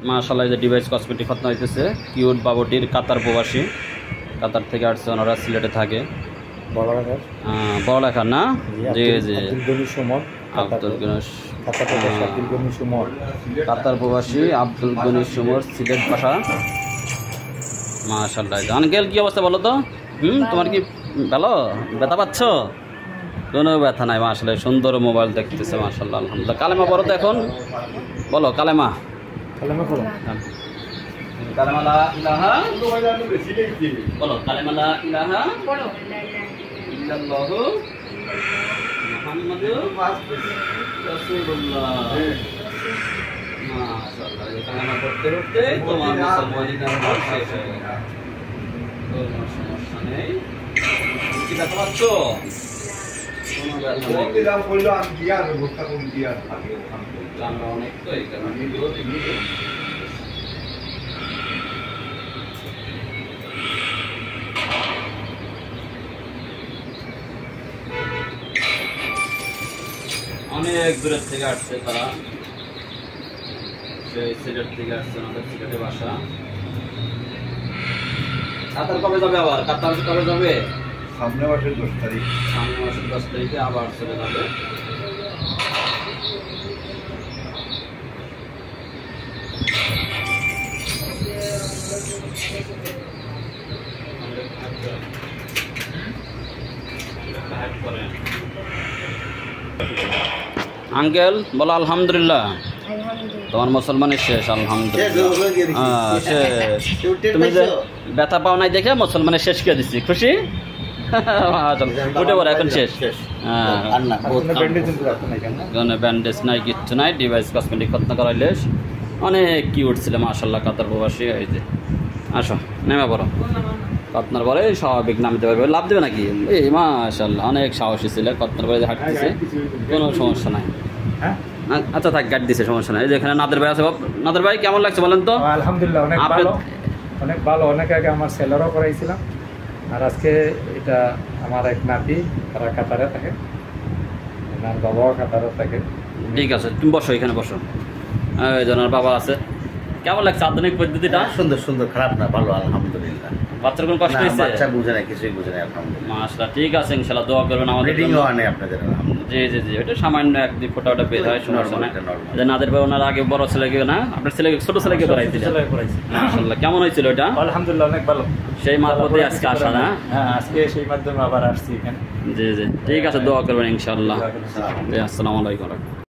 মাশাআল্লাহ, যে device cosmetic খতনা হইতেছে। কিউট বাবুটির কাতার প্রবাসী, কাতার থেকে আসছে, ওনারা সিলেটে থাকে। বড় লেখার না? জি জি, আব্দুল গনি সুমন, কাতার প্রবাসী আব্দুল গনি সুমন, সিলেট ভাষা। মাশাআল্লাহ। আঙ্কেল কি অবস্থা বলো তো? তোমার কি ভালো? ব্যথা পাচ্ছ? কোনো ব্যথা নাই। মাশাআল্লাহ, সুন্দর মোবাইল দেখতেছে। মাশাআল্লাহ, আলহামদুলিল্লাহ। কালেমা পড়ো তো এখন, বলো কালেমা। কালেমা লা ইলাহা, বলো কালেমা লা ইলাহা ইল্লাল্লাহু মুহাম্মাদুর রাসূলুল্লাহ। মাশাআল্লাহ, এই কালেমা পড়তে পড়তে তোমার মুসলমানি কালেমা শেষ হয়ে গেল। কোনো সমস্যা নেই। কি ব্যথা পাচ্ছ? অনেক তো এই কারণে অনেক দূরের থেকে আসছে তারা, সেই সিলেট থেকে আসছে, আমাদের সিলেটে বাসা। কাতার কবে যাবে আবার? কাতার কবে যাবে? সামনে মাসের 10 তারিখ। সামনে মাসের 10 তারিখে আবার চলে যাবে। আঙ্কেল বলো আলহামদুলিল্লাহ। তোমার মুসলমানের শেষ, আলহামদুলিল্লাহ শেষ। তুমি যে ব্যথা পাও নাই দেখে মুসলমানের শেষ করে দিচ্ছি, খুশি? উঠে পড়ে এখন শেষ। ব্যান্ডেজ নাই, কিচ্ছু নাই। ডিভাইস কসমেটিক খতনা করাইলে অনেক কিউট ছিল মাশাআল্লাহ, কাতার প্রবাসী। এই যে আসো, নেমে পড়ো। খতনার পরে স্বাভাবিক নামতে পারবে, লাভ দেবে নাকি? এই মাশাআল্লাহ, অনেক সাহসী ছিল। খতনার পরে হাঁটতেছে, কোনো সমস্যা নাই। আচ্ছা থাক, গাড়ি দিছে, সমস্যা নাই। এই যে এখানে নাদের ভাই আছে। নাদের ভাই কেমন লাগছে বলেন তো? আলহামদুলিল্লাহ, অনেক ভালো, অনেক ভালো। অনেক আগে আমার সেলারও করাইছিলাম, আর আজকে এটা আমার এক নাতি, তারা কাতারে থাকে, আমার বাবাও কাতারে থাকে। ঠিক আছে, তুমি বসো, এখানে বসো। এই জনের বাবা আছে। কেমন লাগছে আধুনিক পদ্ধতিটা? সুন্দর সুন্দর, খারাপ না, ভালো আলহামদুলিল্লাহ। বাচ্চার কোনো কষ্ট হয়েছে? বাচ্চা বুঝে না, কিছুই বুঝে না আলহামদুলিল্লাহ। মাশাআল্লাহ, ঠিক আছে, ইনশাআল্লাহ দোয়া করবেন আমাদের জন্য। মানে আপনাদের আলহামদুলিল্লাহ। জি জি জি, এটা সামান্য এক দুই ফোঁটা ওটা বের হয়, সমস্যা নাই। যে নাদের ভাই ওনার আগে বড় ছেলেকে না, আপনার ছেলেকে ছোট ছেলেকে করাইছিলেন। মাশাআল্লাহ, কেমন হয়েছিল এটা? আলহামদুলিল্লাহ, অনেক ভালো। সেই মাধ্যমে আজকে আসা না? হ্যাঁ, আজকে সেই মাধ্যমে আবার আসছি এখানে। জি জি, ঠিক আছে, দোয়া করবেন ইনশাআল্লাহ। আসসালামু আলাইকুম।